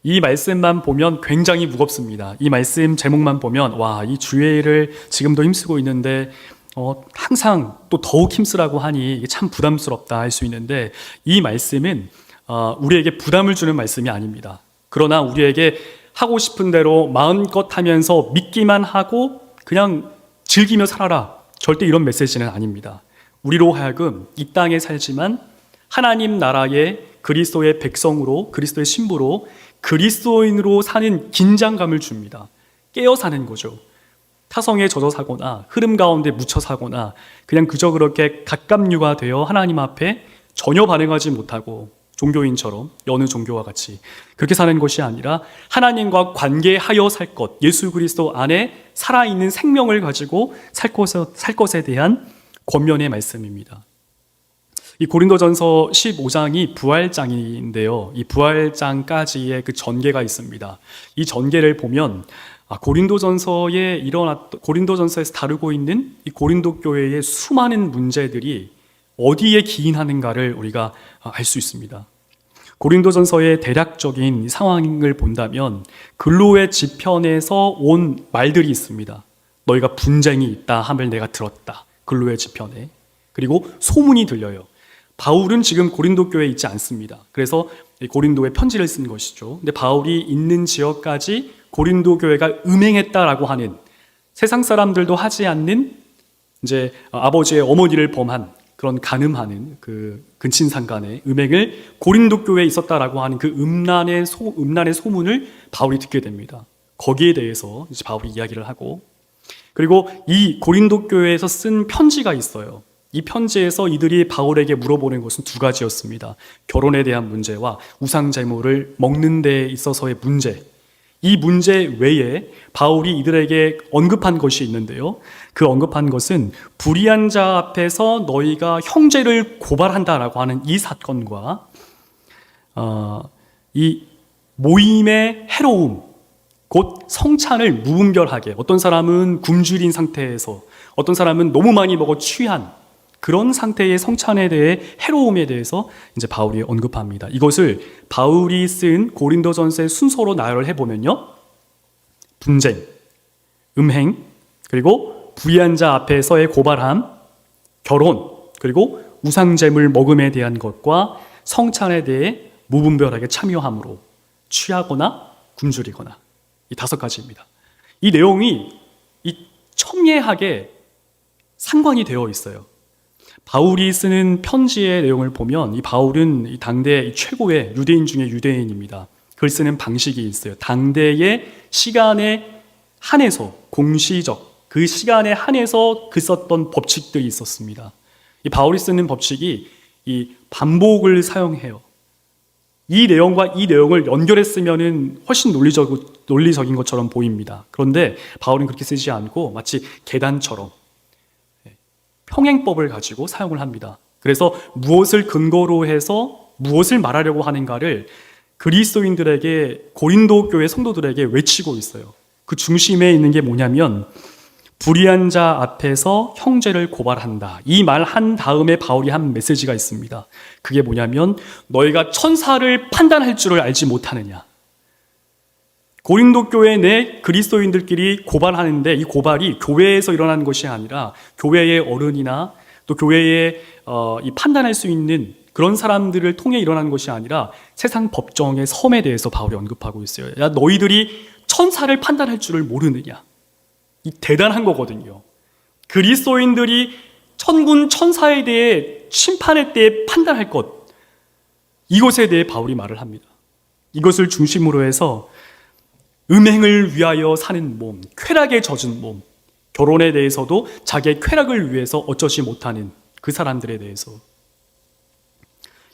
이 말씀만 보면 굉장히 무겁습니다. 이 말씀 제목만 보면 와, 이 주의를 지금도 힘쓰고 있는데 항상 또 더욱 힘쓰라고 하니 이게 참 부담스럽다 할 수 있는데, 이 말씀은 우리에게 부담을 주는 말씀이 아닙니다. 그러나 우리에게 하고 싶은 대로 마음껏 하면서 믿기만 하고 그냥 즐기며 살아라, 절대 이런 메시지는 아닙니다. 우리로 하여금 이 땅에 살지만 하나님 나라의 그리스도의 백성으로, 그리스도의 신부로, 그리스도인으로 사는 긴장감을 줍니다. 깨어 사는 거죠. 타성에 젖어 사거나 흐름 가운데 묻혀 사거나 그냥 그저 그렇게 갑갑류가 되어 하나님 앞에 전혀 반응하지 못하고 종교인처럼 여느 종교와 같이 그렇게 사는 것이 아니라 하나님과 관계하여 살 것, 예수 그리스도 안에 살아있는 생명을 가지고 살 것에 대한 권면의 말씀입니다. 이 고린도전서 15장이 부활장인데요, 이 부활장까지의 그 전개가 있습니다. 이 전개를 보면 고린도전서에서 다루고 있는 이 고린도 교회의 수많은 문제들이 어디에 기인하는가를 우리가 알 수 있습니다. 고린도전서의 대략적인 상황을 본다면 근로의 지편에서 온 말들이 있습니다. 너희가 분쟁이 있다 함을 내가 들었다, 근로의 지편에. 그리고 소문이 들려요. 바울은 지금 고린도 교회에 있지 않습니다. 그래서 고린도에 편지를 쓴 것이죠. 근데 바울이 있는 지역까지 고린도 교회가 음행했다라고 하는, 세상 사람들도 하지 않는 이제 아버지의 어머니를 범한 그런 간음하는 그 근친상간의 음행을 고린도 교회에 있었다라고 하는 그 음란의 소문을 바울이 듣게 됩니다. 거기에 대해서 이제 바울이 이야기를 하고, 그리고 이 고린도 교회에서 쓴 편지가 있어요. 이 편지에서 이들이 바울에게 물어보는 것은 두 가지였습니다. 결혼에 대한 문제와 우상 제물을 먹는 데 있어서의 문제. 이 문제 외에 바울이 이들에게 언급한 것이 있는데요, 그 언급한 것은 불의한 자 앞에서 너희가 형제를 고발한다라고 하는 이 사건과 이 모임의 해로움, 곧 성찬을 무분별하게, 어떤 사람은 굶주린 상태에서, 어떤 사람은 너무 많이 먹어 취한 그런 상태의 성찬에 대해, 해로움에 대해서 이제 바울이 언급합니다. 이것을 바울이 쓴 고린도전서의 순서로 나열을 해보면요, 분쟁, 음행, 그리고 불의한 자 앞에서의 고발함, 결혼, 그리고 우상제물 먹음에 대한 것과 성찬에 대해 무분별하게 참여함으로 취하거나 굶주리거나, 이 5가지입니다. 이 내용이 첨예하게 상관이 되어 있어요. 바울이 쓰는 편지의 내용을 보면 이 바울은 이 당대 최고의 유대인 중에 유대인입니다. 글 쓰는 방식이 있어요. 당대의 시간에 한해서, 공시적 그 시간에 한해서 그 썼던 법칙들이 있었습니다. 이 바울이 쓰는 법칙이 이 반복을 사용해요. 이 내용과 이 내용을 연결했으면 훨씬 논리적인 것처럼 보입니다. 그런데 바울은 그렇게 쓰지 않고 마치 계단처럼 평행법을 가지고 사용을 합니다. 그래서 무엇을 근거로 해서 무엇을 말하려고 하는가를 그리스도인들에게, 고린도 교회 성도들에게 외치고 있어요. 그 중심에 있는 게 뭐냐면 불의한 자 앞에서 형제를 고발한다. 이 말 한 다음에 바울이 한 메시지가 있습니다. 그게 뭐냐면 너희가 천사를 판단할 줄을 알지 못하느냐. 고린도 교회 내 그리스도인들끼리 고발하는데 이 고발이 교회에서 일어나는 것이 아니라 교회의 어른이나 또 교회에 이 판단할 수 있는 그런 사람들을 통해 일어나는 것이 아니라 세상 법정의 섬에 대해서 바울이 언급하고 있어요. 야, 너희들이 천사를 판단할 줄을 모르느냐. 이 대단한 거거든요. 그리스도인들이 천군 천사에 대해 심판의 때에 판단할 것, 이것에 대해 바울이 말을 합니다. 이것을 중심으로 해서 음행을 위하여 사는 몸, 쾌락에 젖은 몸, 결혼에 대해서도 자기의 쾌락을 위해서 어쩌지 못하는 그 사람들에 대해서,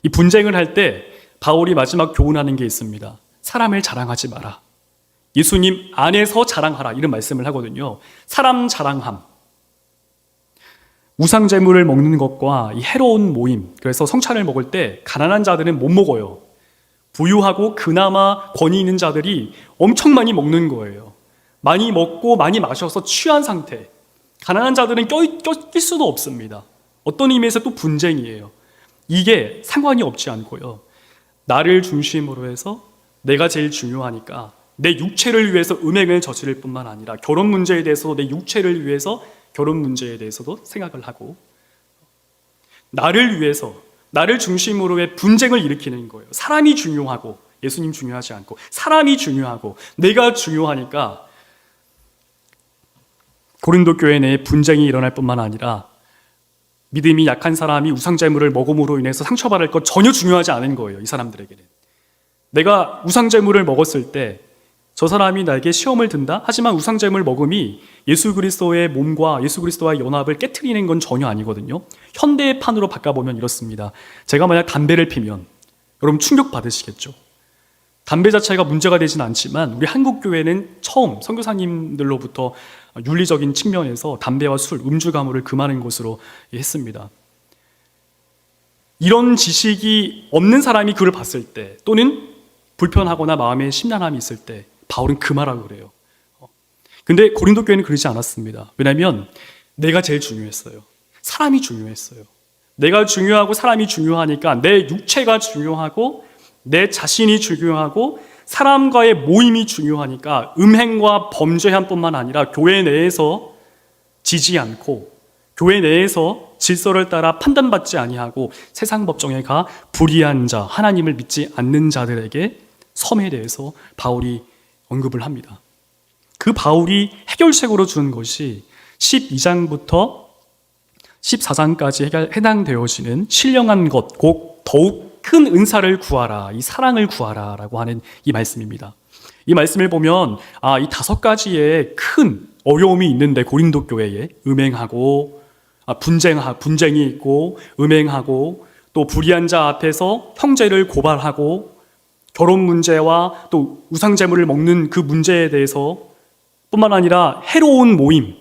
이 분쟁을 할 때 바울이 마지막 교훈하는 게 있습니다. 사람을 자랑하지 마라. 예수님 안에서 자랑하라, 이런 말씀을 하거든요. 사람 자랑함, 우상제물을 먹는 것과 이 해로운 모임, 그래서 성찬을 먹을 때 가난한 자들은 못 먹어요. 부유하고 그나마 권위 있는 자들이 엄청 많이 먹는 거예요. 많이 먹고 많이 마셔서 취한 상태. 가난한 자들은 낄 수도 없습니다. 어떤 의미에서 또 분쟁이에요. 이게 상관이 없지 않고요, 나를 중심으로 해서 내가 제일 중요하니까 내 육체를 위해서 음행을 저지를 뿐만 아니라 결혼 문제에 대해서도 내 육체를 위해서 결혼 문제에 대해서도 생각을 하고 나를 위해서 나를 중심으로의 분쟁을 일으키는 거예요. 사람이 중요하고 예수님 중요하지 않고 사람이 중요하고 내가 중요하니까 고린도 교회 내에 분쟁이 일어날 뿐만 아니라 믿음이 약한 사람이 우상제물을 먹음으로 인해서 상처받을 것 전혀 중요하지 않은 거예요. 이 사람들에게는. 내가 우상제물을 먹었을 때 저 사람이 나에게 시험을 든다? 하지만 우상제물 먹음이 예수 그리스도의 몸과 예수 그리스도와의 연합을 깨트리는 건 전혀 아니거든요. 현대의 판으로 바꿔보면 이렇습니다. 제가 만약 담배를 피면 여러분 충격받으시겠죠. 담배 자체가 문제가 되진 않지만 우리 한국 교회는 처음 선교사님들로부터 윤리적인 측면에서 담배와 술, 음주 가무를 금하는 것으로 했습니다. 이런 지식이 없는 사람이 그걸 봤을 때 또는 불편하거나 마음에 심란함이 있을 때 바울은 금하라고 그래요. 근데 고린도 교회는 그러지 않았습니다. 왜냐하면 내가 제일 중요했어요. 사람이 중요했어요. 내가 중요하고 사람이 중요하니까 내 육체가 중요하고 내 자신이 중요하고 사람과의 모임이 중요하니까 음행과 범죄함 뿐만 아니라 교회 내에서 지지 않고 교회 내에서 질서를 따라 판단받지 아니하고 세상 법정에 가 불의한 자, 하나님을 믿지 않는 자들에게 섬에 대해서 바울이 언급을 합니다. 그 바울이 해결책으로 주는 것이 12장부터 14장까지 해당되어지는 신령한 것, 곧 더욱 큰 은사를 구하라, 이 사랑을 구하라 라고 하는 이 말씀입니다. 이 말씀을 보면 이 5가지의 큰 어려움이 있는데 고린도 교회에 음행하고 분쟁이 있고 음행하고 또 불의한 자 앞에서 형제를 고발하고 결혼 문제와 또 우상제물을 먹는 그 문제에 대해서 뿐만 아니라 해로운 모임,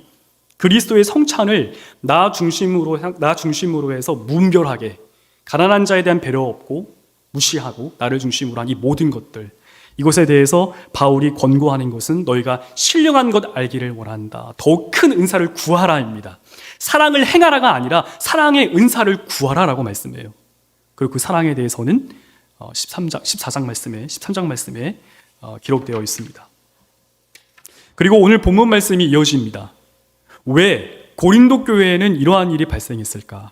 그리스도의 성찬을 나 중심으로 해서 무분별하게 가난한 자에 대한 배려 없고 무시하고 나를 중심으로 한 이 모든 것들, 이것에 대해서 바울이 권고하는 것은 너희가 신령한 것 알기를 원한다. 더욱 큰 은사를 구하라입니다. 사랑을 행하라가 아니라 사랑의 은사를 구하라라고 말씀해요. 그리고 그 사랑에 대해서는 13장 말씀에 기록되어 있습니다. 그리고 오늘 본문 말씀이 이어집니다. 왜 고린도 교회에는 이러한 일이 발생했을까?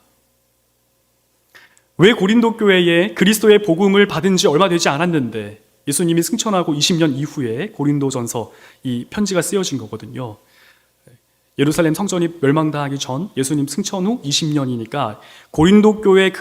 왜 고린도 교회에 그리스도의 복음을 받은 지 얼마 되지 않았는데 예수님이 승천하고 20년 이후에 고린도전서 이 편지가 쓰여진 거거든요. 예루살렘 성전이 멸망당하기 전 예수님 승천 후 20년이니까 고린도 교회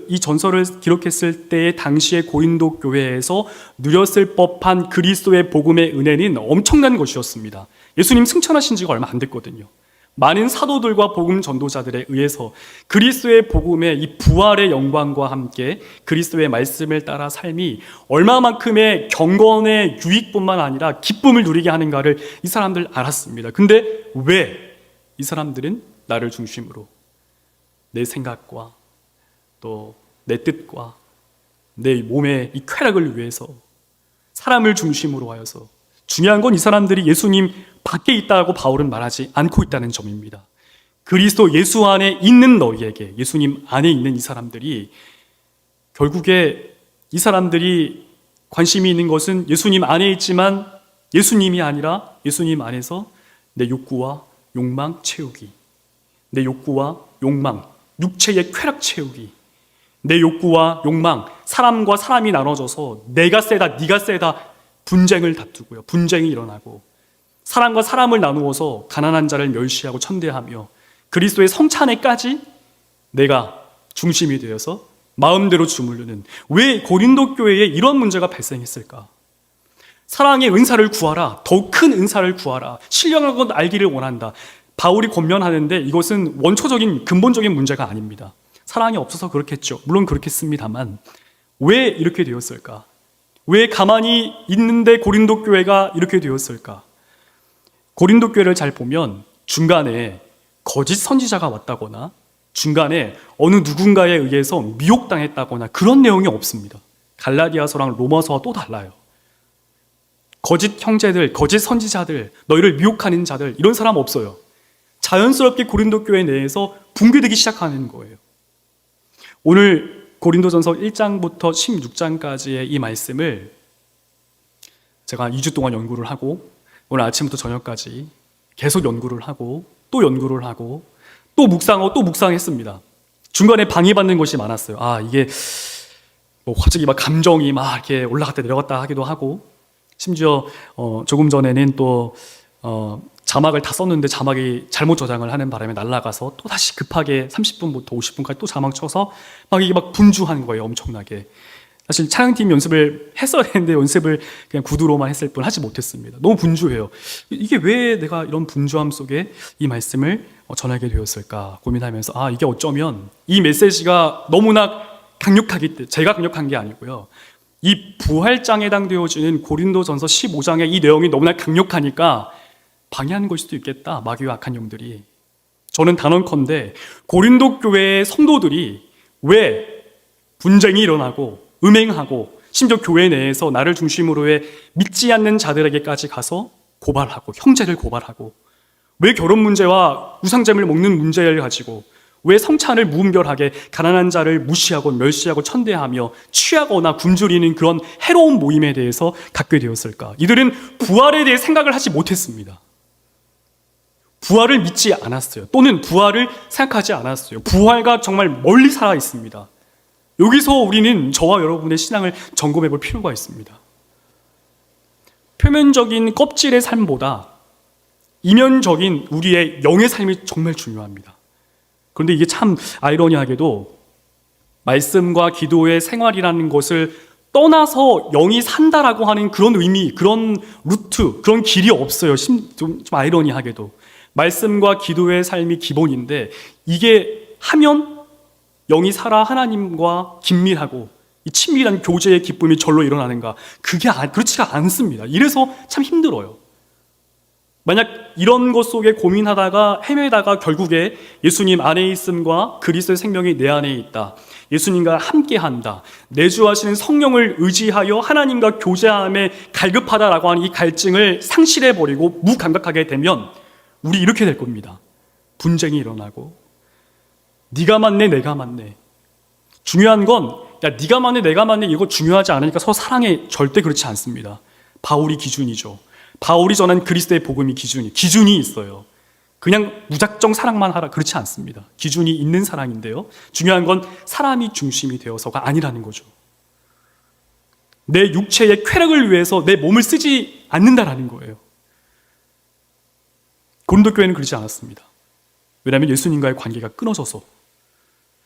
이 전서를 기록했을 때의 당시의 고린도 교회에서 누렸을 법한 그리스도의 복음의 은혜는 엄청난 것이었습니다. 예수님 승천하신 지가 얼마 안 됐거든요. 많은 사도들과 복음 전도자들에 의해서 그리스도의 복음의 이 부활의 영광과 함께 그리스도의 말씀을 따라 삶이 얼마만큼의 경건의 유익뿐만 아니라 기쁨을 누리게 하는가를 이 사람들 알았습니다. 근데 왜 이 사람들은 나를 중심으로 내 생각과 또 내 뜻과 내 몸의 이 쾌락을 위해서 사람을 중심으로 하여서, 중요한 건 이 사람들이 예수님 밖에 있다고 바울은 말하지 않고 있다는 점입니다. 그리스도 예수 안에 있는 너희에게, 예수님 안에 있는 이 사람들이 결국에 이 사람들이 관심이 있는 것은 예수님 안에 있지만 예수님이 아니라 예수님 안에서 내 욕구와 욕망 채우기, 내 욕구와 욕망, 육체의 쾌락 채우기, 내 욕구와 욕망, 사람과 사람이 나눠져서 내가 세다, 네가 세다 분쟁을 다투고요. 분쟁이 일어나고 사람과 사람을 나누어서 가난한 자를 멸시하고 천대하며 그리스도의 성찬에까지 내가 중심이 되어서 마음대로 주무르는, 왜 고린도 교회에 이런 문제가 발생했을까? 사랑의 은사를 구하라, 더욱 큰 은사를 구하라, 신령한 것 알기를 원한다. 바울이 권면하는데 이것은 원초적인 근본적인 문제가 아닙니다. 사랑이 없어서 그렇겠죠. 물론 그렇겠습니다만 왜 이렇게 되었을까? 왜 가만히 있는데 고린도 교회가 이렇게 되었을까? 고린도 교회를 잘 보면 중간에 거짓 선지자가 왔다거나 중간에 어느 누군가에 의해서 미혹당했다거나 그런 내용이 없습니다. 갈라디아서랑 로마서와 또 달라요. 거짓 형제들, 거짓 선지자들, 너희를 미혹하는 자들, 이런 사람 없어요. 자연스럽게 고린도 교회 내에서 붕괴되기 시작하는 거예요. 오늘 고린도전서 1장부터 16장까지의 이 말씀을 제가 2주 동안 연구를 하고 오늘 아침부터 저녁까지 계속 연구를 하고 또 연구를 하고 또 묵상하고 또 묵상했습니다. 중간에 방해받는 것이 많았어요. 이게 뭐 갑자기 막 감정이 막 이렇게 올라갔다 내려갔다 하기도 하고, 심지어 조금 전에는 또 자막을 다 썼는데 자막이 잘못 저장을 하는 바람에 날아가서 또 다시 급하게 30분부터 50분까지 또 자막 쳐서 막 이게 막 분주한 거예요, 엄청나게. 사실 촬영팀 연습을 했어야 되는데 연습을 그냥 구두로만 했을 뿐 하지 못했습니다. 너무 분주해요. 이게 왜 내가 이런 분주함 속에 이 말씀을 전하게 되었을까 고민하면서 이게 어쩌면 이 메시지가 너무나 강력하기 때문에, 제가 강력한 게 아니고요, 이 부활장에 해당되어지는 고린도전서 15장의 이 내용이 너무나 강력하니까 방해하는 걸 수도 있겠다, 마귀와 악한 영들이. 저는 단언컨대 고린도 교회의 성도들이 왜 분쟁이 일어나고 음행하고 심지어 교회 내에서 나를 중심으로의 믿지 않는 자들에게까지 가서 고발하고 형제를 고발하고, 왜 결혼 문제와 우상잼을 먹는 문제를 가지고 왜 성찬을 무분별하게 가난한 자를 무시하고 멸시하고 천대하며 취하거나 굶주리는 그런 해로운 모임에 대해서 갖게 되었을까? 이들은 부활에 대해 생각을 하지 못했습니다. 부활을 믿지 않았어요. 또는 부활을 생각하지 않았어요. 부활과 정말 멀리 살아 있습니다. 여기서 우리는 저와 여러분의 신앙을 점검해 볼 필요가 있습니다. 표면적인 껍질의 삶보다 이면적인 우리의 영의 삶이 정말 중요합니다. 그런데 이게 참 아이러니하게도 말씀과 기도의 생활이라는 것을 떠나서 영이 산다라고 하는 그런 의미, 그런 루트, 그런 길이 없어요. 좀 아이러니하게도. 말씀과 기도의 삶이 기본인데 이게 하면 영이 살아 하나님과 긴밀하고 이 친밀한 교제의 기쁨이 절로 일어나는가? 그렇지가 않습니다. 이래서 참 힘들어요. 만약 이런 것 속에 고민하다가 헤매다가 결국에 예수님 안에 있음과 그리스도의 생명이 내 안에 있다, 예수님과 함께한다, 내주하시는 성령을 의지하여 하나님과 교제함에 갈급하다라고 하는 이 갈증을 상실해버리고 무감각하게 되면 우리 이렇게 될 겁니다. 분쟁이 일어나고 네가 맞네 내가 맞네. 중요한 건 네가 맞네 내가 맞네 이거 중요하지 않으니까 서로 사랑해. 절대 그렇지 않습니다. 바울이 기준이죠. 바울이 전한 그리스도의 복음이 기준이 있어요. 그냥 무작정 사랑만 하라, 그렇지 않습니다. 기준이 있는 사랑인데요, 중요한 건 사람이 중심이 되어서가 아니라는 거죠. 내 육체의 쾌락을 위해서 내 몸을 쓰지 않는다라는 거예요. 고린도 교회는 그러지 않았습니다. 왜냐하면 예수님과의 관계가 끊어져서,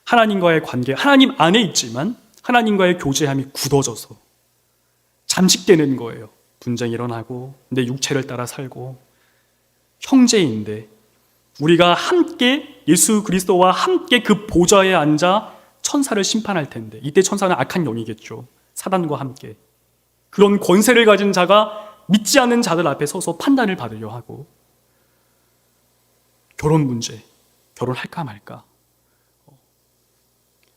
하나님과의 관계, 하나님 안에 있지만 하나님과의 교제함이 굳어져서 잠식되는 거예요. 분쟁이 일어나고 내 육체를 따라 살고. 형제인데 우리가 함께 예수 그리스도와 함께 그 보좌에 앉아 천사를 심판할 텐데, 이때 천사는 악한 영이겠죠. 사단과 함께 그런 권세를 가진 자가 믿지 않는 자들 앞에 서서 판단을 받으려 하고, 결혼 문제, 결혼할까 말까,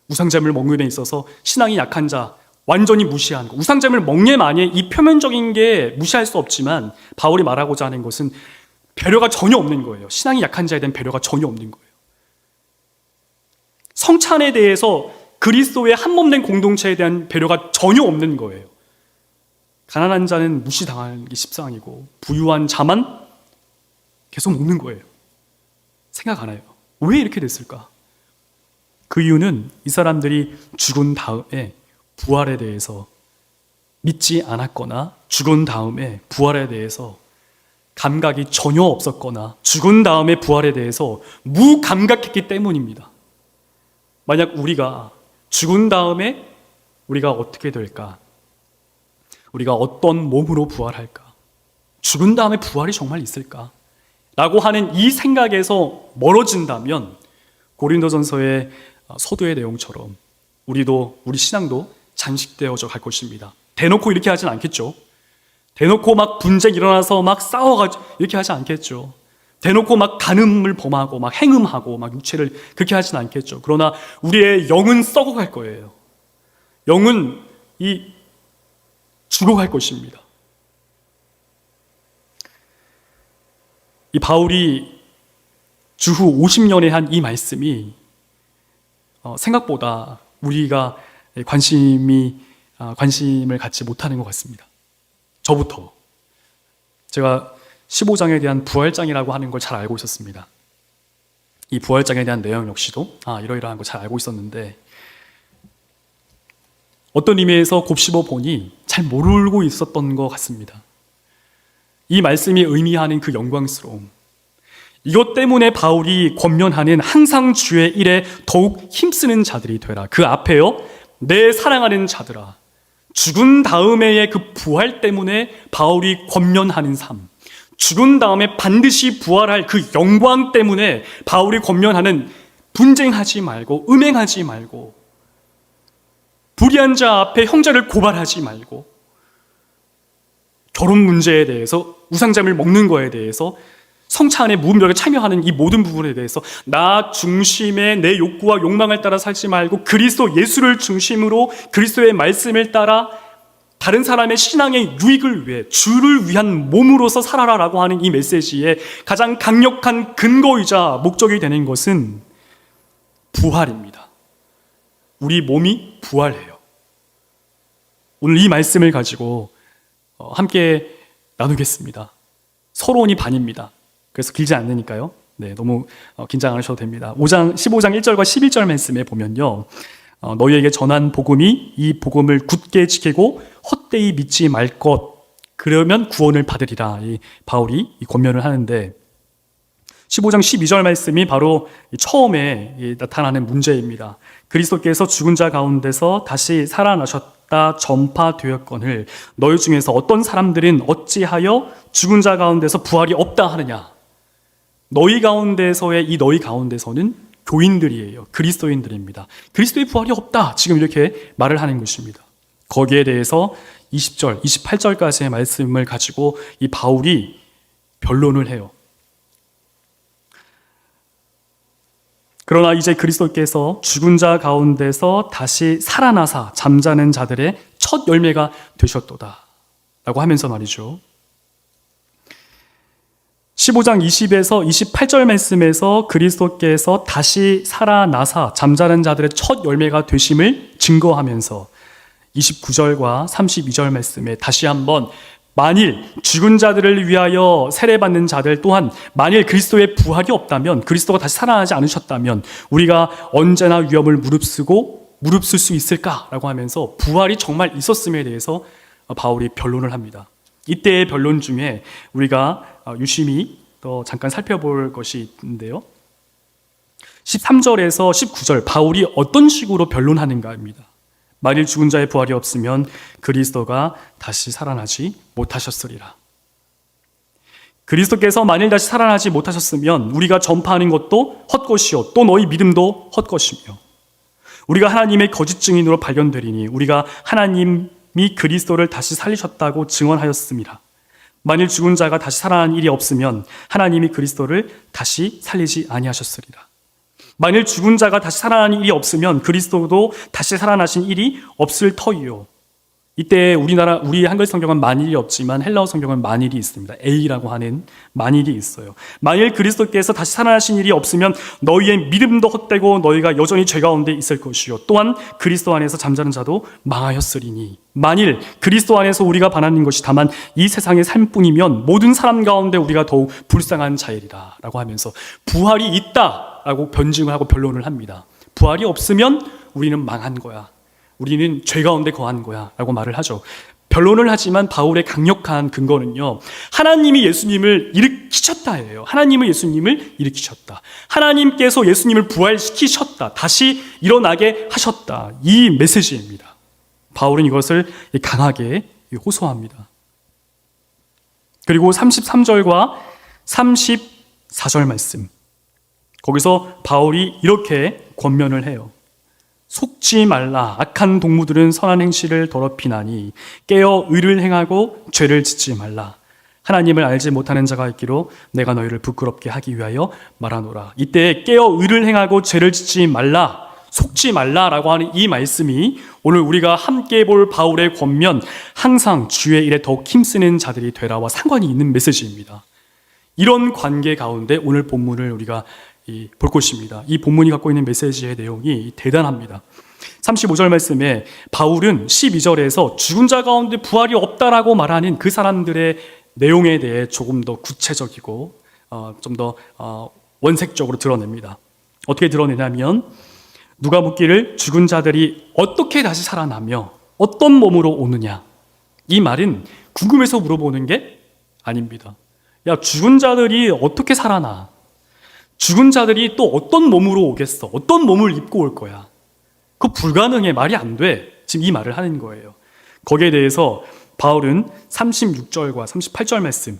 우상잼을 먹는 데 있어서 신앙이 약한 자 완전히 무시하는 거. 우상잼을 먹냐마냐 이 표면적인 게 무시할 수 없지만 바울이 말하고자 하는 것은 배려가 전혀 없는 거예요. 신앙이 약한 자에 대한 배려가 전혀 없는 거예요. 성찬에 대해서 그리스도의 한몸된 공동체에 대한 배려가 전혀 없는 거예요. 가난한 자는 무시당하는 게 십상이고 부유한 자만 계속 먹는 거예요. 생각 안 해요. 왜 이렇게 됐을까? 그 이유는 이 사람들이 죽은 다음에 부활에 대해서 믿지 않았거나, 죽은 다음에 부활에 대해서 감각이 전혀 없었거나, 죽은 다음에 부활에 대해서 무감각했기 때문입니다. 만약 우리가 죽은 다음에 우리가 어떻게 될까? 우리가 어떤 몸으로 부활할까? 죽은 다음에 부활이 정말 있을까? 라고 하는 이 생각에서 멀어진다면 고린도전서의 서두의 내용처럼 우리 신앙도 잠식되어져 갈 것입니다. 대놓고 이렇게 하진 않겠죠. 대놓고 막 분쟁 일어나서 막 싸워가지고 이렇게 하지 않겠죠. 대놓고 막 간음을 범하고 막 행음하고 막 육체를 그렇게 하진 않겠죠. 그러나 우리의 영은 썩어갈 거예요. 영은 죽어갈 것입니다. 이 바울이 주후 50년에 한 이 말씀이 생각보다 우리가 관심을 갖지 못하는 것 같습니다. 저부터 제가 15장에 대한 부활장이라고 하는 걸 잘 알고 있었습니다. 이 부활장에 대한 내용 역시도 이러이러한 거 잘 알고 있었는데 어떤 의미에서 곱씹어 보니 잘 모르고 있었던 것 같습니다. 이 말씀이 의미하는 그 영광스러움, 이것 때문에 바울이 권면하는 항상 주의 일에 더욱 힘쓰는 자들이 되라. 그 앞에요, 내 사랑하는 자들아, 죽은 다음에의 그 부활 때문에 바울이 권면하는 삶, 죽은 다음에 반드시 부활할 그 영광 때문에 바울이 권면하는 분쟁하지 말고 음행하지 말고 불의한 자 앞에 형제를 고발하지 말고 결혼 문제에 대해서 우상잠을 먹는 거에 대해서 성차 안에 무분별하게 참여하는 이 모든 부분에 대해서 나 중심의 내 욕구와 욕망을 따라 살지 말고 그리스도 예수를 중심으로 그리스도의 말씀을 따라 다른 사람의 신앙의 유익을 위해 주를 위한 몸으로서 살아라라고 하는 이 메시지의 가장 강력한 근거이자 목적이 되는 것은 부활입니다. 우리 몸이 부활해요. 오늘 이 말씀을 가지고 함께 나누겠습니다. 서론이 반입니다. 그래서 길지 않으니까요. 너무 긴장 안 하셔도 됩니다. 15장 1절과 11절 말씀에 보면요, 너희에게 전한 복음이 이 복음을 굳게 지키고 헛되이 믿지 말 것, 그러면 구원을 받으리라. 바울이 권면을 하는데 15장 12절 말씀이 바로 처음에 나타나는 문제입니다. 그리스도께서 죽은 자 가운데서 다시 살아나셨다 전파되었거늘 너희 중에서 어떤 사람들은 어찌하여 죽은 자 가운데서 부활이 없다 하느냐. 너희 가운데서의 이 너희 가운데서는 교인들이에요. 그리스도인들입니다. 그리스도의 부활이 없다. 지금 이렇게 말을 하는 것입니다. 거기에 대해서 20절, 28절까지의 말씀을 가지고 이 바울이 변론을 해요. 그러나 이제 그리스도께서 죽은 자 가운데서 다시 살아나사 잠자는 자들의 첫 열매가 되셨도다 라고 하면서 말이죠. 15장 20에서 28절 말씀에서 그리스도께서 다시 살아나사 잠자는 자들의 첫 열매가 되심을 증거하면서 29절과 32절 말씀에 다시 한번 만일 죽은 자들을 위하여 세례받는 자들 또한 만일 그리스도의 부활이 없다면, 그리스도가 다시 살아나지 않으셨다면 우리가 언제나 위험을 무릅쓸 수 있을까라고 하면서 부활이 정말 있었음에 대해서 바울이 변론을 합니다. 이때의 변론 중에 우리가 유심히 또 잠깐 살펴볼 것이 있는데요, 13절에서 19절 바울이 어떤 식으로 변론하는가입니다. 만일 죽은 자의 부활이 없으면 그리스도가 다시 살아나지 못하셨으리라. 그리스도께서 만일 다시 살아나지 못하셨으면 우리가 전파하는 것도 헛것이요 또 너희 믿음도 헛것이며 우리가 하나님의 거짓 증인으로 발견되리니 우리가 하나님이 그리스도를 다시 살리셨다고 증언하였습니다. 만일 죽은 자가 다시 살아난 일이 없으면 하나님이 그리스도를 다시 살리지 아니하셨으리라. 만일 죽은 자가 다시 살아나는 일이 없으면 그리스도도 다시 살아나신 일이 없을 터이요. 이때 우리 한글 성경은 만일이 없지만 헬라어 성경은 만일이 있습니다. A라고 하는 만일이 있어요. 만일 그리스도께서 다시 살아나신 일이 없으면 너희의 믿음도 헛되고 너희가 여전히 죄 가운데 있을 것이요 또한 그리스도 안에서 잠자는 자도 망하였으리니 만일 그리스도 안에서 우리가 바라는 것이 다만 이 세상의 삶뿐이면 모든 사람 가운데 우리가 더욱 불쌍한 자이리라 라고 하면서 부활이 있다라고 변증을 하고 변론을 합니다. 부활이 없으면 우리는 망한 거야. 우리는 죄 가운데 거한 거야 라고 말을 하죠. 변론을 하지만 바울의 강력한 근거는요, 하나님이 예수님을 일으키셨다예요. 하나님은 예수님을 일으키셨다. 하나님께서 예수님을 부활시키셨다. 다시 일어나게 하셨다. 이 메시지입니다. 바울은 이것을 강하게 호소합니다. 그리고 33절과 34절 말씀, 거기서 바울이 이렇게 권면을 해요. 속지 말라. 악한 동무들은 선한 행실을 더럽히나니 깨어 의를 행하고 죄를 짓지 말라. 하나님을 알지 못하는 자가 있기로 내가 너희를 부끄럽게 하기 위하여 말하노라. 이때 깨어 의를 행하고 죄를 짓지 말라, 속지 말라라고 하는 이 말씀이 오늘 우리가 함께 볼 바울의 권면, 항상 주의 일에 더욱 힘쓰는 자들이 되라와 상관이 있는 메시지입니다. 이런 관계 가운데 오늘 본문을 우리가 볼 것입니다. 이 본문이 갖고 있는 메시지의 내용이 대단합니다. 35절 말씀에 바울은 12절에서 죽은 자 가운데 부활이 없다라고 말하는 그 사람들의 내용에 대해 조금 더 구체적이고 좀 더 원색적으로 드러냅니다. 어떻게 드러내냐면 누가 묻기를 죽은 자들이 어떻게 다시 살아나며 어떤 몸으로 오느냐, 이 말은 궁금해서 물어보는 게 아닙니다. 야, 죽은 자들이 어떻게 살아나? 죽은 자들이 또 어떤 몸으로 오겠어? 어떤 몸을 입고 올 거야? 그거 불가능해. 말이 안 돼. 지금 이 말을 하는 거예요. 거기에 대해서 바울은 36절과 38절 말씀,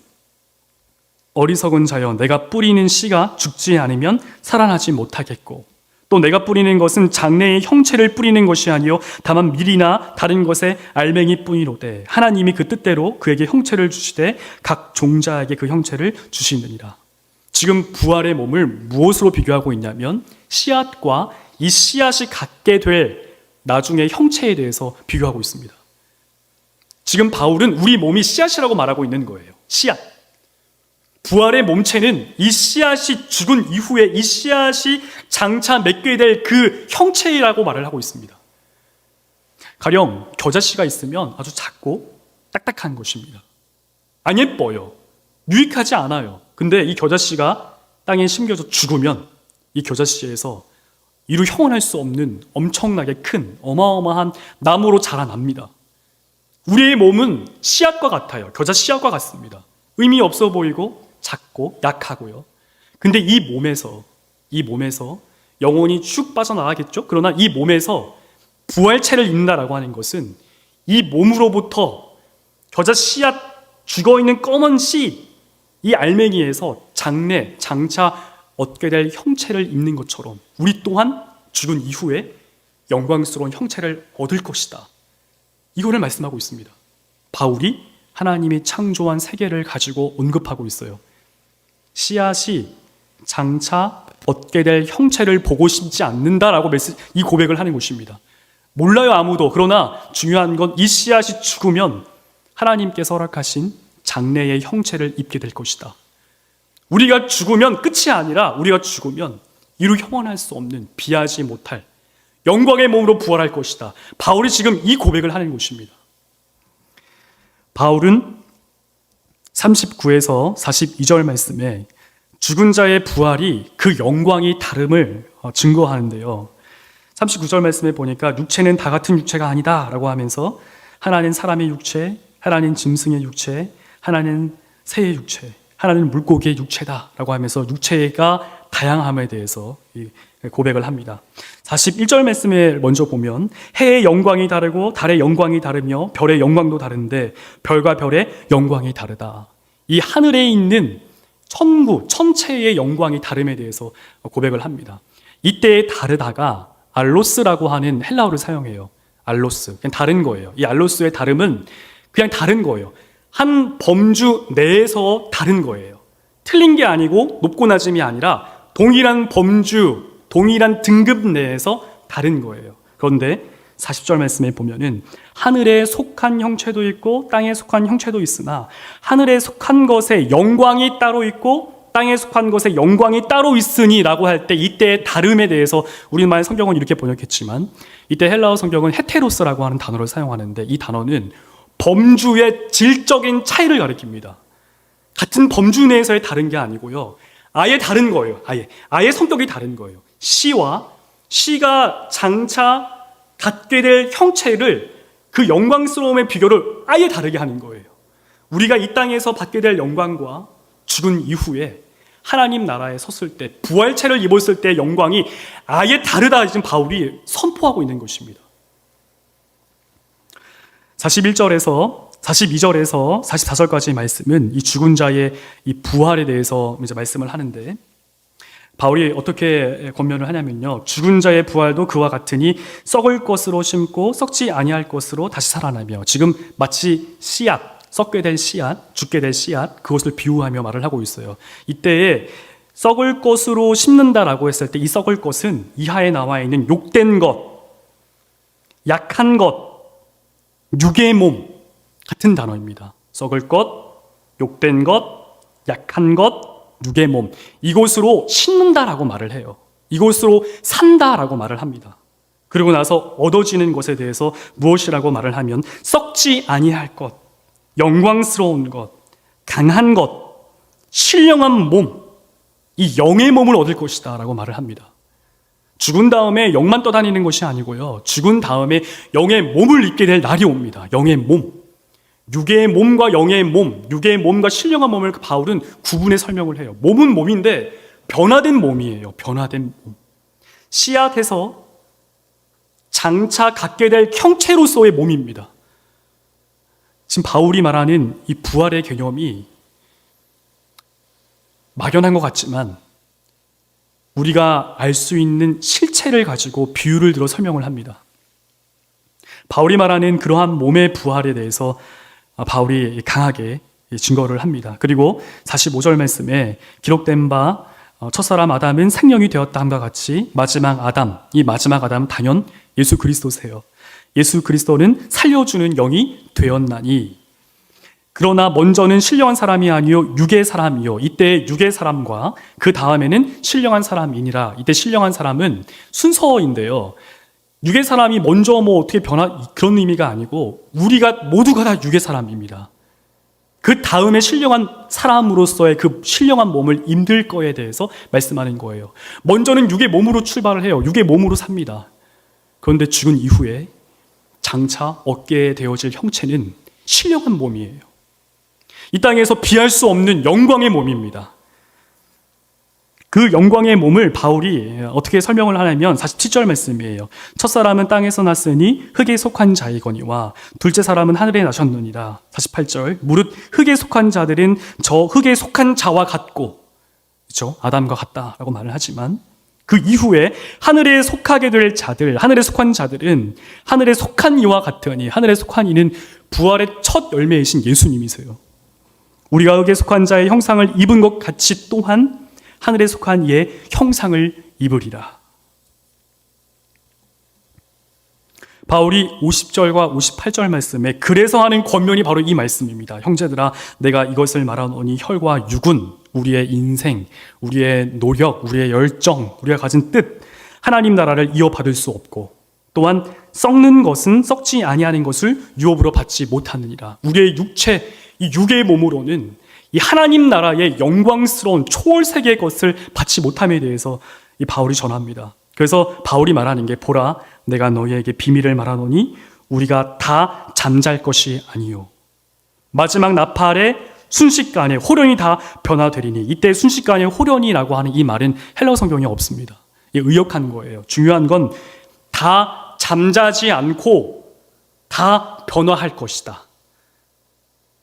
어리석은 자여 내가 뿌리는 씨가 죽지 않으면 살아나지 못하겠고 또 내가 뿌리는 것은 장래의 형체를 뿌리는 것이 아니요 다만 밀이나 다른 것의 알맹이 뿐이로되 하나님이 그 뜻대로 그에게 형체를 주시되 각 종자에게 그 형체를 주시느니라. 지금 부활의 몸을 무엇으로 비교하고 있냐면 씨앗과 이 씨앗이 갖게 될 나중의 형체에 대해서 비교하고 있습니다. 지금 바울은 우리 몸이 씨앗이라고 말하고 있는 거예요. 씨앗. 부활의 몸체는 이 씨앗이 죽은 이후에 이 씨앗이 장차 맺게 될 그 형체라고 말을 하고 있습니다. 가령 겨자씨가 있으면 아주 작고 딱딱한 것입니다. 안 예뻐요. 유익하지 않아요. 근데 이 겨자씨가 땅에 심겨져 죽으면 이 겨자씨에서 이루 형언할 수 없는 엄청나게 큰 어마어마한 나무로 자라납니다. 우리의 몸은 씨앗과 같아요. 겨자 씨앗과 같습니다. 의미 없어 보이고 작고 약하고요. 근데 이 몸에서 영혼이 쭉 빠져나가겠죠? 그러나 이 몸에서 부활체를 입는다라고 하는 것은 이 몸으로부터 겨자 씨앗 죽어있는 검은 씨, 이 알맹이에서 장차 얻게 될 형체를 입는 것처럼 우리 또한 죽은 이후에 영광스러운 형체를 얻을 것이다. 이거를 말씀하고 있습니다. 바울이 하나님이 창조한 세계를 가지고 언급하고 있어요. 씨앗이 장차 얻게 될 형체를 보고 싶지 않는다라고 이 고백을 하는 것입니다. 몰라요, 아무도. 그러나 중요한 건 이 씨앗이 죽으면 하나님께서 허락하신 장래의 형체를 입게 될 것이다. 우리가 죽으면 끝이 아니라 우리가 죽으면 이루 형언할 수 없는 비하지 못할 영광의 몸으로 부활할 것이다. 바울이 지금 이 고백을 하는 것입니다. 바울은 39에서 42절 말씀에 죽은 자의 부활이 그 영광이 다름을 증거하는데요. 39절 말씀에 보니까 육체는 다 같은 육체가 아니다 라고 하면서 하나는 사람의 육체, 하나는 짐승의 육체, 하나는 새의 육체, 하나는 물고기의 육체다 라고 하면서 육체가 다양함에 대해서 고백을 합니다. 41절 말씀에 먼저 보면 해의 영광이 다르고 달의 영광이 다르며 별의 영광도 다른데 별과 별의 영광이 다르다. 이 하늘에 있는 천구, 천체의 영광이 다름에 대해서 고백을 합니다. 이때의 다르다가 알로스라고 하는 헬라어를 사용해요. 알로스, 그냥 다른 거예요. 이 알로스의 다름은 그냥 다른 거예요. 한 범주 내에서 다른 거예요. 틀린 게 아니고 높고 낮음이 아니라 동일한 범주, 동일한 등급 내에서 다른 거예요. 그런데 40절 말씀에 보면은 하늘에 속한 형체도 있고 땅에 속한 형체도 있으나 하늘에 속한 것에 영광이 따로 있고 땅에 속한 것에 영광이 따로 있으니 라고 할 때 이때의 다름에 대해서 우리말 성경은 이렇게 번역했지만 이때 헬라어 성경은 헤테로스라고 하는 단어를 사용하는데 이 단어는 범주의 질적인 차이를 가리킵니다. 같은 범주 내에서의 다른 게 아니고요. 아예 다른 거예요. 아예 성격이 다른 거예요. 씨가 장차 갖게 될 형체를 그 영광스러움의 비교를 아예 다르게 하는 거예요. 우리가 이 땅에서 받게 될 영광과 죽은 이후에 하나님 나라에 섰을 때 부활체를 입었을 때의 영광이 아예 다르다 지금 바울이 선포하고 있는 것입니다. 41절에서 42절에서 44절까지의 말씀은 이 죽은 자의 이 부활에 대해서 이제 말씀을 하는데 바울이 어떻게 권면을 하냐면요. 죽은 자의 부활도 그와 같으니 썩을 것으로 심고 썩지 아니할 것으로 다시 살아나며 지금 마치 씨앗, 썩게 될 씨앗, 죽게 될 씨앗 그것을 비유하며 말을 하고 있어요. 이때에 썩을 것으로 심는다라고 했을 때 이 썩을 것은 이하에 나와 있는 욕된 것, 약한 것, 육의 몸 같은 단어입니다. 썩을 것, 욕된 것, 약한 것, 육의 몸 이곳으로 심는다라고 말을 해요. 이곳으로 산다라고 말을 합니다. 그리고 나서 얻어지는 것에 대해서 무엇이라고 말을 하면 썩지 아니할 것, 영광스러운 것, 강한 것, 신령한 몸, 이 영의 몸을 얻을 것이다 라고 말을 합니다. 죽은 다음에 영만 떠다니는 것이 아니고요, 죽은 다음에 영의 몸을 입게 될 날이 옵니다. 영의 몸, 육의 몸과 영의 몸, 육의 몸과 신령한 몸을 바울은 구분해 설명을 해요. 몸은 몸인데 변화된 몸이에요. 변화된 몸. 씨앗에서 장차 갖게 될 형체로서의 몸입니다. 지금 바울이 말하는 이 부활의 개념이 막연한 것 같지만 우리가 알 수 있는 실체를 가지고 비유를 들어 설명을 합니다. 바울이 말하는 그러한 몸의 부활에 대해서 바울이 강하게 증거를 합니다. 그리고 45절 말씀에 기록된 바 첫사람 아담은 생명이 되었다 함과 같이 마지막 아담, 이 마지막 아담은 단연 예수 그리스도세요. 예수 그리스도는 살려주는 영이 되었나니, 그러나 먼저는 신령한 사람이 아니요 육의 사람이요. 이때 육의 사람과 그 다음에는 신령한 사람이니라. 이때 신령한 사람은 순서인데요, 육의 사람이 먼저 어떻게 그런 의미가 아니고 우리가 모두가 다 육의 사람입니다. 그 다음에 신령한 사람으로서의 그 신령한 몸을 입을 거에 대해서 말씀하는 거예요. 먼저는 육의 몸으로 출발을 해요. 육의 몸으로 삽니다. 그런데 죽은 이후에 장차 얻게 되어질 형체는 신령한 몸이에요. 이 땅에서 비할 수 없는 영광의 몸입니다. 그 영광의 몸을 바울이 어떻게 설명을 하냐면 47절 말씀이에요. 첫사람은 땅에서 났으니 흙에 속한 자이거니와 둘째 사람은 하늘에 나셨느니라. 48절, 무릇 흙에 속한 자들은 저 흙에 속한 자와 같고, 그렇죠? 아담과 같다라고 말을 하지만 그 이후에 하늘에 속하게 될 자들, 하늘에 속한 자들은 하늘에 속한 이와 같으니, 하늘에 속한 이는 부활의 첫 열매이신 예수님이세요. 우리가 흙에 속한 자의 형상을 입은 것 같이 또한 하늘에 속한 이의 형상을 입으리라. 바울이 50절과 58절 말씀에 그래서 하는 권면이 바로 이 말씀입니다. 형제들아, 내가 이것을 말하노니 혈과 육은 우리의 인생, 우리의 노력, 우리의 열정, 우리가 가진 뜻, 하나님 나라를 이어받을 수 없고, 또한 썩는 것은 썩지 아니하는 것을 유업으로 받지 못하느니라. 우리의 육체, 이 육의 몸으로는 이 하나님 나라의 영광스러운 초월세계의 것을 받지 못함에 대해서 이 바울이 전합니다. 그래서 바울이 말하는 게, 보라, 내가 너희에게 비밀을 말하노니 우리가 다 잠잘 것이 아니요 마지막 나팔에 순식간에 호련이 다 변화되리니. 이때 순식간에 호련이라고 하는 이 말은 헬라어 성경에 없습니다. 이게 의역한 거예요. 중요한 건 다 잠자지 않고 다 변화할 것이다.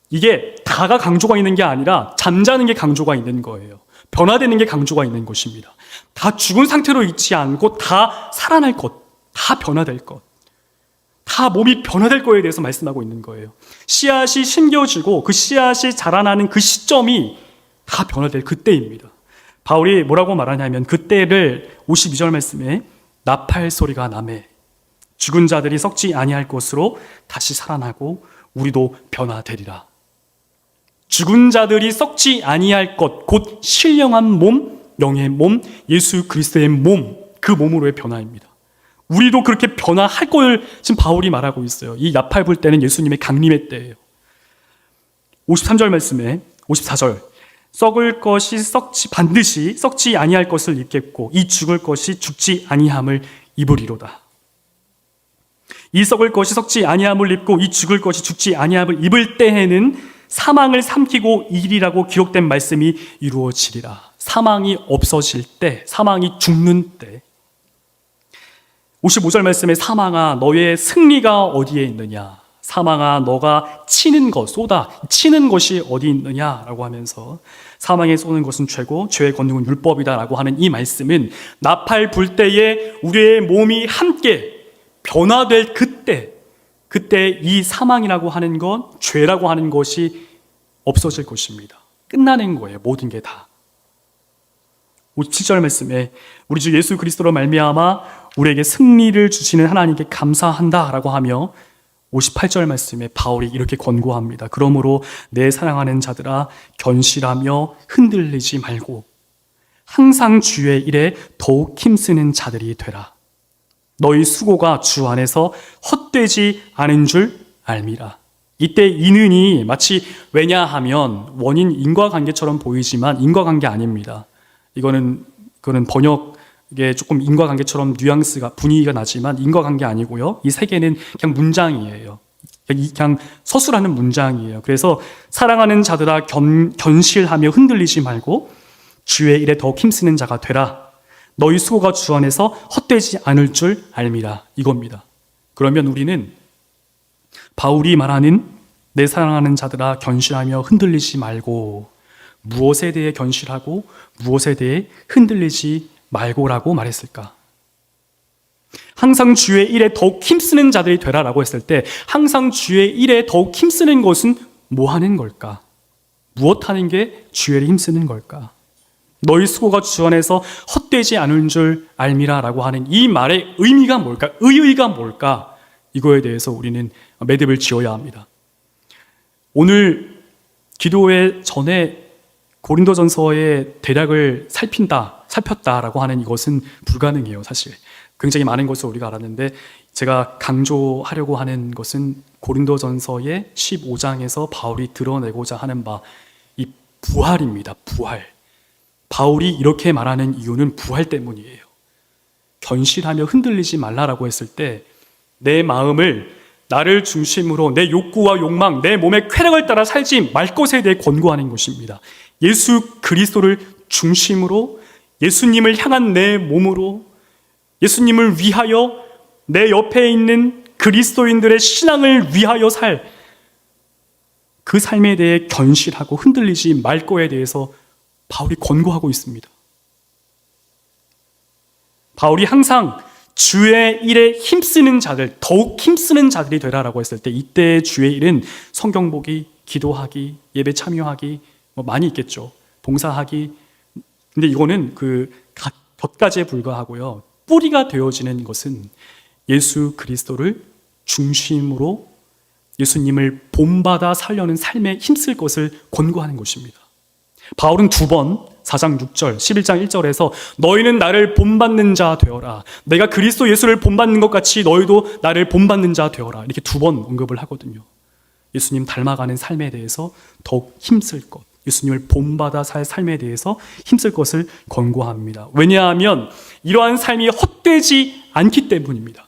이게 다가 강조가 있는 게 아니라 잠자는 게 강조가 있는 거예요. 변화되는 게 강조가 있는 것입니다. 다 죽은 상태로 있지 않고 다 살아날 것, 다 변화될 것, 다 몸이 변화될 거에 대해서 말씀하고 있는 거예요. 씨앗이 심겨지고 그 씨앗이 자라나는 그 시점이 다 변화될 그때입니다. 바울이 뭐라고 말하냐면, 그때를 52절 말씀에 나팔 소리가 나매 죽은 자들이 썩지 아니할 것으로 다시 살아나고 우리도 변화되리라. 죽은 자들이 썩지 아니할 것, 곧 신령한 몸, 영의 몸, 예수 그리스도의 몸, 그 몸으로의 변화입니다. 우리도 그렇게 변화할 걸 지금 바울이 말하고 있어요. 이 나팔 불 때는 예수님의 강림의 때예요. 53절 말씀에 54절, 썩을 것이 반드시 썩지 아니할 것을 입겠고 이 죽을 것이 죽지 아니함을 입으리로다. 이 썩을 것이 썩지 아니함을 입고 이 죽을 것이 죽지 아니함을 입을 때에는 사망을 삼키고 일이라고 기록된 말씀이 이루어지리라. 사망이 없어질 때, 사망이 죽는 때. 55절 말씀에 사망아 너의 승리가 어디에 있느냐, 사망아 너가 치는 것, 치는 것이 어디 있느냐라고 하면서 사망에 쏘는 것은 죄고 죄의 권능은 율법이다라고 하는 이 말씀은 나팔 불 때에 우리의 몸이 함께 변화될 그때 이 사망이라고 하는 것, 죄라고 하는 것이 없어질 것입니다. 끝나는 거예요. 모든 게 다. 57절 말씀에 우리 주 예수 그리스도로 말미암아 우리에게 승리를 주시는 하나님께 감사한다라고 하며 58절 말씀에 바울이 이렇게 권고합니다. 그러므로 내 사랑하는 자들아 견실하며 흔들리지 말고 항상 주의 일에 더욱 힘쓰는 자들이 되라. 너희 수고가 주 안에서 헛되지 않은 줄 알미라. 이때 이는이 마치 왜냐하면 원인 인과관계처럼 보이지만 인과관계 아닙니다. 그거는 번역에 조금 인과관계처럼 뉘앙스가 분위기가 나지만 인과관계 아니고요. 이 세 개는 그냥 문장이에요. 그냥 서술하는 문장이에요. 그래서 사랑하는 자들아 견실하며 흔들리지 말고 주의 일에 더욱 힘쓰는 자가 되라. 너희 수고가 주 안에서 헛되지 않을 줄 알미라. 이겁니다. 그러면 우리는 바울이 말하는 내 사랑하는 자들아 견실하며 흔들리지 말고 무엇에 대해 견실하고 무엇에 대해 흔들리지 말고라고 말했을까? 항상 주의 일에 더욱 힘쓰는 자들이 되라라고 했을 때 항상 주의 일에 더욱 힘쓰는 것은 뭐 하는 걸까? 무엇 하는 게 주의 일에 힘쓰는 걸까? 너희 수고가 주 안에서 헛되지 않은 줄 알미라라고 하는 이 말의 의미가 뭘까? 의의가 뭘까? 이거에 대해서 우리는 매듭을 지어야 합니다. 오늘 기도회 전에 고린도전서의 대략을 살폈다라고 하는 이것은 불가능해요, 사실. 굉장히 많은 것을 우리가 알았는데 제가 강조하려고 하는 것은 고린도전서의 15장에서 바울이 드러내고자 하는 바 이 부활입니다. 부활. 바울이 이렇게 말하는 이유는 부활 때문이에요. 견실하며 흔들리지 말라라고 했을 때 내 마음을 나를 중심으로 내 욕구와 욕망, 내 몸의 쾌락을 따라 살지 말 것에 대해 권고하는 것입니다. 예수 그리스도를 중심으로 예수님을 향한 내 몸으로 예수님을 위하여 내 옆에 있는 그리스도인들의 신앙을 위하여 살 그 삶에 대해 견실하고 흔들리지 말 거에 대해서 바울이 권고하고 있습니다. 바울이 항상 주의 일에 힘쓰는 자들, 더욱 힘쓰는 자들이 되라라고 했을 때 이때의 주의 일은 성경 보기, 기도하기, 예배 참여하기 많이 있겠죠. 봉사하기. 근데 이거는 곁가지에 불과하고요. 뿌리가 되어지는 것은 예수 그리스도를 중심으로 예수님을 본받아 살려는 삶에 힘쓸 것을 권고하는 것입니다. 바울은 두 번 4장 6절, 11장 1절에서 너희는 나를 본받는 자 되어라. 내가 그리스도 예수를 본받는 것 같이 너희도 나를 본받는 자 되어라. 이렇게 두 번 언급을 하거든요. 예수님 닮아가는 삶에 대해서 더욱 힘쓸 것, 예수님을 본받아 살 삶에 대해서 힘쓸 것을 권고합니다. 왜냐하면 이러한 삶이 헛되지 않기 때문입니다.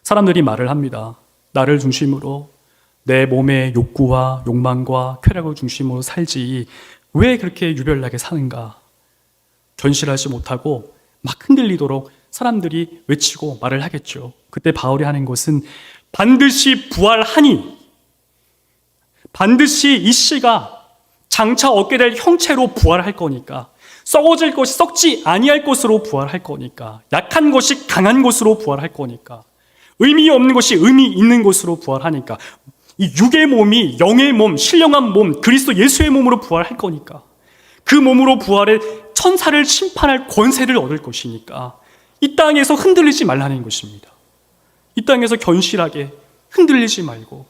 사람들이 말을 합니다. 나를 중심으로 내 몸의 욕구와 욕망과 쾌락을 중심으로 살지 왜 그렇게 유별나게 사는가? 견실하지 못하고 막 흔들리도록 사람들이 외치고 말을 하겠죠. 그때 바울이 하는 것은 반드시 부활하니, 반드시 이 씨가 장차 얻게 될 형체로 부활할 거니까, 썩어질 것이 썩지 아니할 것으로 부활할 거니까, 약한 것이 강한 것으로 부활할 거니까, 의미 없는 것이 의미 있는 것으로 부활하니까, 이 육의 몸이 영의 몸, 신령한 몸, 그리스도 예수의 몸으로 부활할 거니까, 그 몸으로 부활해 천사를 심판할 권세를 얻을 것이니까 이 땅에서 흔들리지 말라는 것입니다. 이 땅에서 견실하게 흔들리지 말고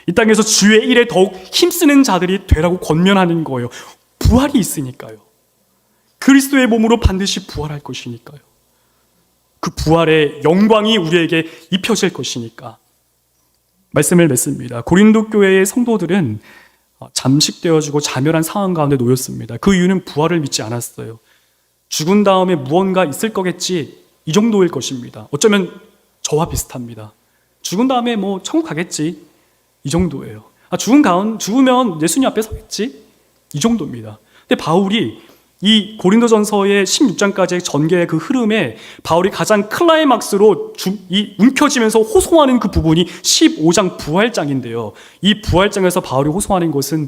이 땅에서 주의 일에 더욱 힘쓰는 자들이 되라고 권면하는 거예요. 부활이 있으니까요. 그리스도의 몸으로 반드시 부활할 것이니까요. 그 부활의 영광이 우리에게 입혀질 것이니까 말씀을 맺습니다. 고린도 교회의 성도들은 잠식되어지고 자멸한 상황 가운데 놓였습니다. 그 이유는 부활을 믿지 않았어요. 죽은 다음에 무언가 있을 거겠지, 이 정도일 것입니다. 어쩌면 저와 비슷합니다. 죽은 다음에 뭐 천국 가겠지, 이 정도예요. 죽으면 예수님 앞에 서겠지, 이 정도입니다. 근데 바울이 이 고린도전서의 16장까지의 전개의 그 흐름에 바울이 가장 클라이막스로 움켜쥐면서 호소하는 그 부분이 15장 부활장인데요. 이 부활장에서 바울이 호소하는 것은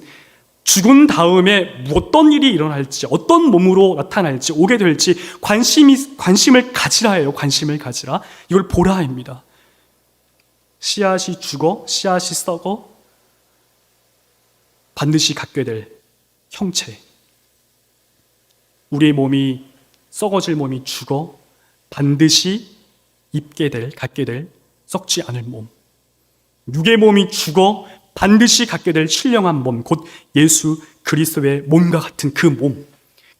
죽은 다음에 어떤 일이 일어날지, 어떤 몸으로 나타날지, 오게 될지 관심을 가지라예요. 관심을 가지라. 이걸 보라입니다. 씨앗이 죽어, 씨앗이 썩어 반드시 갖게 될 형체. 우리의 몸이 썩어질 몸이 죽어 반드시 갖게 될 썩지 않을 몸. 육의 몸이 죽어 반드시 갖게 될 신령한 몸, 곧 예수 그리스도의 몸과 같은 그 몸.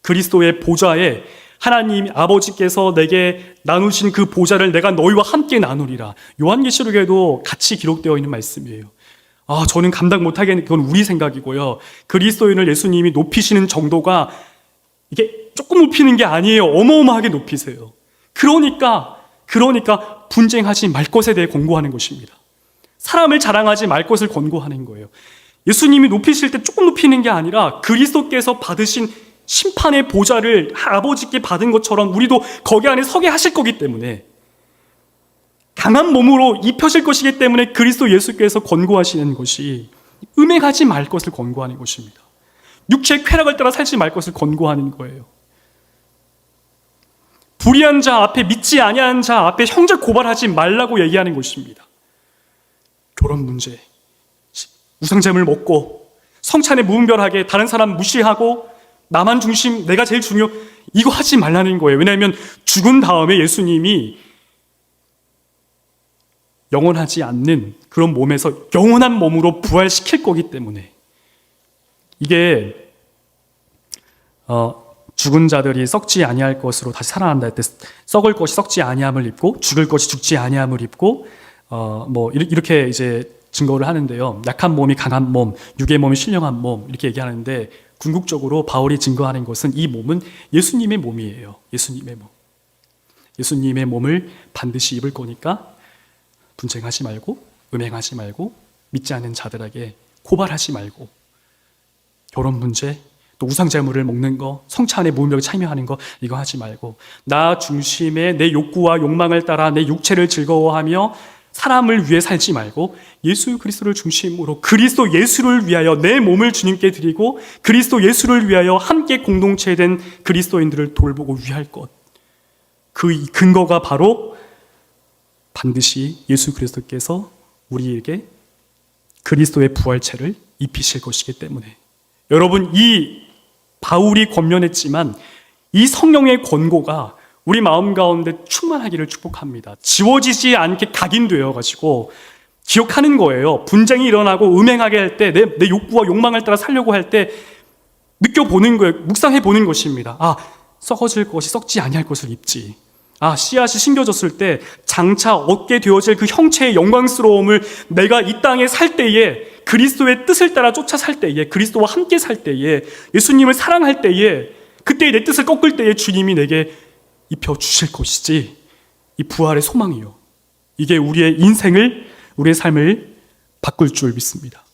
그리스도의 보좌에 하나님 아버지께서 내게 나누신 그 보좌를 내가 너희와 함께 나누리라. 요한계시록에도 같이 기록되어 있는 말씀이에요. 저는 감당 못하겠는, 그건 우리 생각이고요. 그리스도인을 예수님이 높이시는 정도가 이게 조금 높이는 게 아니에요. 어마어마하게 높이세요. 그러니까 분쟁하지 말 것에 대해 권고하는 것입니다. 사람을 자랑하지 말 것을 권고하는 거예요. 예수님이 높이실 때 조금 높이는 게 아니라 그리스도께서 받으신 심판의 보좌를 아버지께 받은 것처럼 우리도 거기 안에 서게 하실 거기 때문에, 강한 몸으로 입혀질 것이기 때문에 그리스도 예수께서 권고하시는 것이 음행하지 말 것을 권고하는 것입니다. 육체의 쾌락을 따라 살지 말 것을 권고하는 거예요. 불의한 자 앞에, 믿지 아니하는 자 앞에 형제 고발하지 말라고 얘기하는 것입니다. 결혼 문제, 우상잼을 먹고 성찬에 무분별하게 다른 사람 무시하고 나만 중심, 내가 제일 중요, 이거 하지 말라는 거예요. 왜냐하면 죽은 다음에 예수님이 영원하지 않는 그런 몸에서 영원한 몸으로 부활시킬 거기 때문에, 이게 죽은 자들이 썩지 아니할 것으로 다시 살아난다 할 때 썩을 것이 썩지 아니함을 입고 죽을 것이 죽지 아니함을 입고 이렇게 이제 증거를 하는데요. 약한 몸이 강한 몸, 육의 몸이 신령한 몸, 이렇게 얘기하는데, 궁극적으로 바울이 증거하는 것은 이 몸은 예수님의 몸이에요. 예수님의 몸. 예수님의 몸을 반드시 입을 거니까 분쟁하지 말고, 음행하지 말고, 믿지 않는 자들에게 고발하지 말고, 결혼 문제, 또 우상제물을 먹는 거, 성찬에 무분별하게 참여하는 거, 이거 하지 말고, 나 중심의 내 욕구와 욕망을 따라 내 육체를 즐거워하며 사람을 위해 살지 말고 예수 그리스도를 중심으로 그리스도 예수를 위하여 내 몸을 주님께 드리고 그리스도 예수를 위하여 함께 공동체된 그리스도인들을 돌보고 위할 것, 그 근거가 바로 반드시 예수 그리스도께서 우리에게 그리스도의 부활체를 입히실 것이기 때문에, 여러분, 이 바울이 권면했지만 이 성령의 권고가 우리 마음 가운데 충만하기를 축복합니다. 지워지지 않게 각인되어 가지고 기억하는 거예요. 분쟁이 일어나고 음행하게 할 때, 내 욕구와 욕망을 따라 살려고 할 때 느껴보는 거예요. 묵상해 보는 것입니다. 썩어질 것이 썩지 아니할 것을 입지. 씨앗이 심겨졌을 때 장차 얻게 되어질 그 형체의 영광스러움을 내가 이 땅에 살 때에, 그리스도의 뜻을 따라 쫓아 살 때에, 그리스도와 함께 살 때에, 예수님을 사랑할 때에, 그때 내 뜻을 꺾을 때에 주님이 내게 입혀주실 것이지, 이 부활의 소망이요, 이게 우리의 인생을, 우리의 삶을 바꿀 줄 믿습니다.